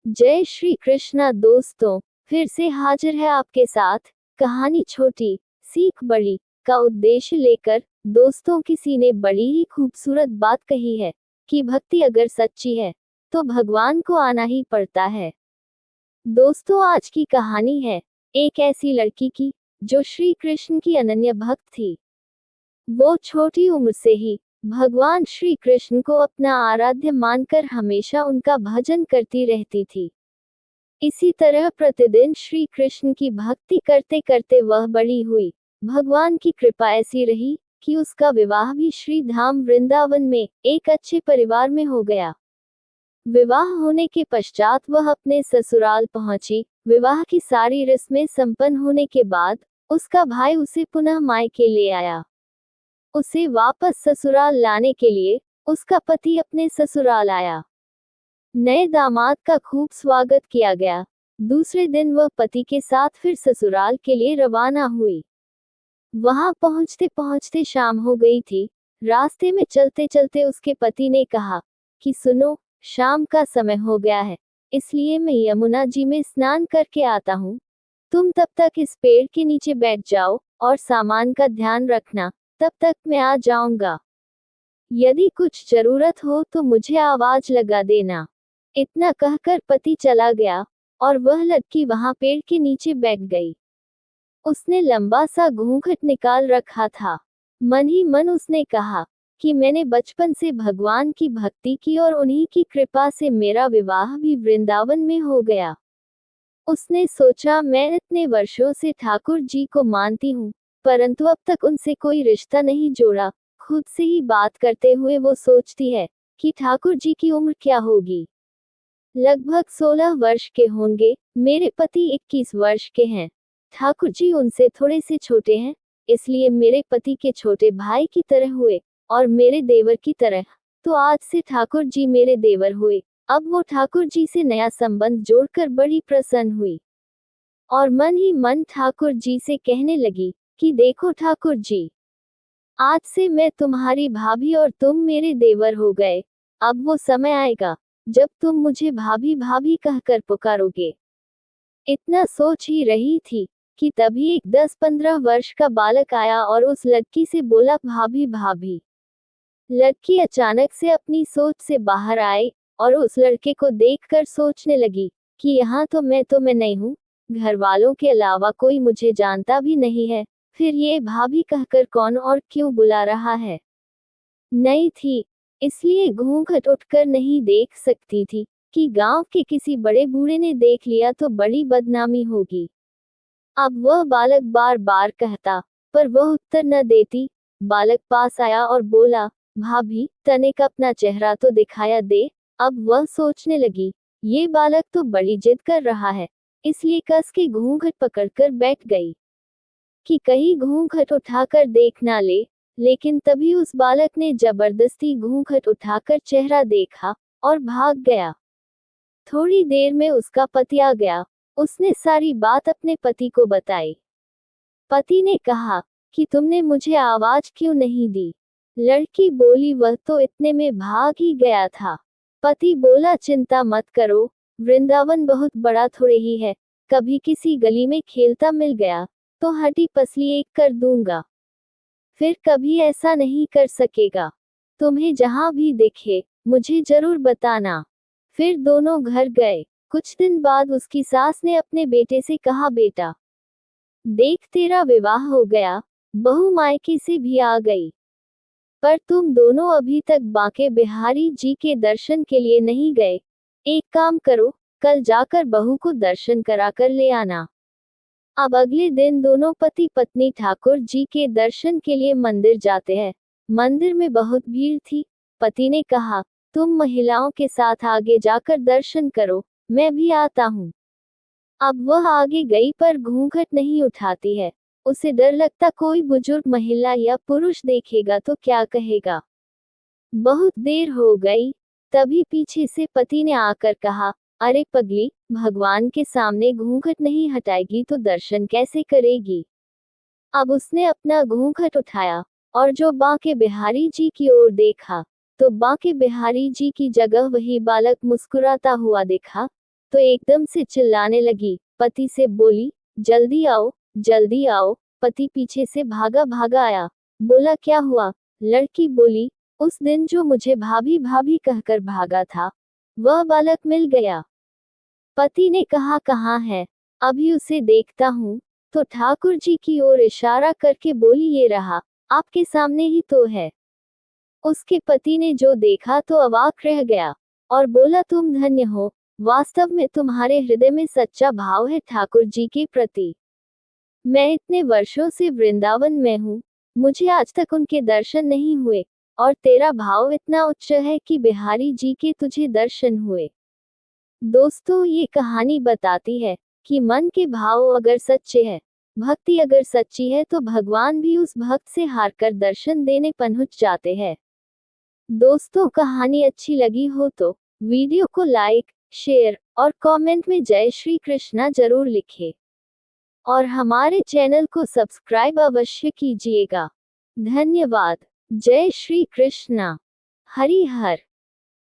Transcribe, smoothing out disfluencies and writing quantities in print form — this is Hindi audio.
जय श्री कृष्णा दोस्तों, फिर से हाजिर है आपके साथ कहानी छोटी सीख बड़ी का उद्देश्य लेकर। दोस्तों, किसी ने बड़ी ही खूबसूरत बात कही है कि भक्ति अगर सच्ची है तो भगवान को आना ही पड़ता है। दोस्तों, आज की कहानी है एक ऐसी लड़की की जो श्री कृष्ण की अनन्य भक्त थी। वो छोटी उम्र से ही भगवान श्री कृष्ण को अपना आराध्य मानकर हमेशा उनका भजन करती रहती थी। इसी तरह प्रतिदिन श्री कृष्ण की भक्ति करते करते वह बड़ी हुई। भगवान की कृपा ऐसी रही कि उसका विवाह भी श्री धाम वृंदावन में एक अच्छे परिवार में हो गया। विवाह होने के पश्चात वह अपने ससुराल पहुंची। विवाह की सारी रस्में संपन्न होने के बाद उसका भाई उसे पुनः मायके ले आया। उसे वापस ससुराल लाने के लिए उसका पति अपने ससुराल आया। नए दामाद का खूब स्वागत किया गया। दूसरे दिन वह पति के साथ फिर ससुराल के लिए रवाना हुई। वहां पहुंचते पहुंचते शाम हो गई थी। रास्ते में चलते चलते उसके पति ने कहा कि सुनो, शाम का समय हो गया है, इसलिए मैं यमुना जी में स्नान करके आता हूँ। तुम तब तक इस पेड़ के नीचे बैठ जाओ और सामान का ध्यान रखना, तब तक मैं आ जाऊंगा। यदि कुछ जरूरत हो तो मुझे आवाज लगा देना। इतना कहकर पति चला गया और वह लड़की वहां पेड़ के नीचे बैठ गई। उसने लंबा सा घूंघट निकाल रखा था। मन ही मन उसने कहा कि मैंने बचपन से भगवान की भक्ति की और उन्हीं की कृपा से मेरा विवाह भी वृंदावन में हो गया। उसने सोचा, मैं इतने वर्षों से ठाकुर जी को मानती हूँ, परंतु अब तक उनसे कोई रिश्ता नहीं जोड़ा। खुद से ही बात करते हुए वो सोचती है कि ठाकुर जी की उम्र क्या होगी। लगभग 16 वर्ष के होंगे। मेरे पति 21 वर्ष के हैं। ठाकुर जी उनसे थोड़े से छोटे हैं, इसलिए मेरे पति के छोटे भाई की तरह हुए और मेरे देवर की तरह। तो आज से ठाकुर जी मेरे देवर हुए। अब वो ठाकुर जी से नया संबंध जोड़कर बड़ी प्रसन्न हुई और मन ही मन ठाकुर जी से कहने लगी कि देखो ठाकुर जी, आज से मैं तुम्हारी भाभी और तुम मेरे देवर हो गए। अब वो समय आएगा जब तुम मुझे भाभी भाभी कहकर पुकारोगे। इतना सोच ही रही थी कि तभी एक 10-15 वर्ष का बालक आया और उस लड़की से बोला, भाभी भाभी। लड़की अचानक से अपनी सोच से बाहर आई और उस लड़के को देखकर सोचने लगी कि यहाँ तो मैं नहीं हूँ, घर वालों के अलावा कोई मुझे जानता भी नहीं है, फिर ये भाभी कहकर कौन और क्यों बुला रहा है। नई थी, इसलिए घूंघट उठकर नहीं देख सकती थी कि गांव के किसी बड़े बूढ़े ने देख लिया तो बड़ी बदनामी होगी। अब वह बालक बार बार कहता, पर वह उत्तर न देती। बालक पास आया और बोला, भाभी तनिक अपना चेहरा तो दिखाया दे। अब वह सोचने लगी, ये बालक तो बड़ी जिद कर रहा है, इसलिए कस के घूंघट पकड़कर बैठ गई कि कहीं घूंघट उठाकर देख ना ले। लेकिन तभी उस बालक ने जबरदस्ती घूंघट उठाकर चेहरा देखा और भाग गया। थोड़ी देर में उसका पति आ गया। उसने सारी बात अपने पति को बताई। पति ने कहा कि तुमने मुझे आवाज क्यों नहीं दी। लड़की बोली, वह तो इतने में भाग ही गया था। पति बोला, चिंता मत करो, वृंदावन बहुत बड़ा थोड़े ही है, कभी किसी गली में खेलता मिल गया तो हड्डी पसली एक कर दूंगा, फिर कभी ऐसा नहीं कर सकेगा। तुम्हें जहां भी दिखे मुझे जरूर बताना। फिर दोनों घर गए। कुछ दिन बाद उसकी सास ने अपने बेटे से कहा, बेटा देख, तेरा विवाह हो गया, बहू मायके से भी आ गई, पर तुम दोनों अभी तक बांके बिहारी जी के दर्शन के लिए नहीं गए। एक काम करो, कल जाकर बहू को दर्शन कराकर ले आना। अब अगले दिन दोनों पति पत्नी ठाकुर जी के दर्शन के लिए मंदिर जाते हैं। मंदिर में बहुत भीड़ थी। पति ने कहा, तुम महिलाओं के साथ आगे जाकर दर्शन करो, मैं भी आता हूँ। अब वह आगे गई पर घूंघट नहीं उठाती है। उसे डर लगता कोई बुजुर्ग महिला या पुरुष देखेगा तो क्या कहेगा। बहुत देर हो गई, तभी पीछे से पति ने आकर कहा, अरे पगली, भगवान के सामने घूंघट नहीं हटाएगी तो दर्शन कैसे करेगी। अब उसने अपना घूंघट उठाया और जो बांके बिहारी जी की ओर देखा तो बांके बिहारी जी की जगह वही बालक मुस्कुराता हुआ दिखा। तो एकदम से चिल्लाने लगी। पति से बोली, जल्दी आओ, जल्दी आओ। पति पीछे से भागा भागा आया। बोला, क्या हुआ? लड़की बोली, उस दिन जो मुझे भाभी भाभी कहकर भागा था, वह बालक मिल गया। पति ने कहा, कहाँ है? अभी उसे देखता हूँ। तो ठाकुर जी की ओर इशारा करके बोली, ये रहा, आपके सामने ही तो है। उसके पति ने जो देखा तो अवाक रह गया और बोला, तुम धन्य हो, वास्तव में तुम्हारे हृदय में सच्चा भाव है ठाकुर जी के प्रति। मैं इतने वर्षों से वृंदावन में हूँ, मुझे आज तक उनके दर्शन नहीं हुए, और तेरा भाव इतना उच्च है कि बिहारी जी के तुझे दर्शन हुए। दोस्तों, ये कहानी बताती है कि मन के भाव अगर सच्चे हैं, भक्ति अगर सच्ची है, तो भगवान भी उस भक्त से हारकर दर्शन देने पहुंच जाते हैं। दोस्तों, कहानी अच्छी लगी हो तो वीडियो को लाइक, शेयर और कमेंट में जय श्री कृष्णा जरूर लिखें और हमारे चैनल को सब्सक्राइब अवश्य कीजिएगा। धन्यवाद। जय श्री कृष्णा। हरि हर।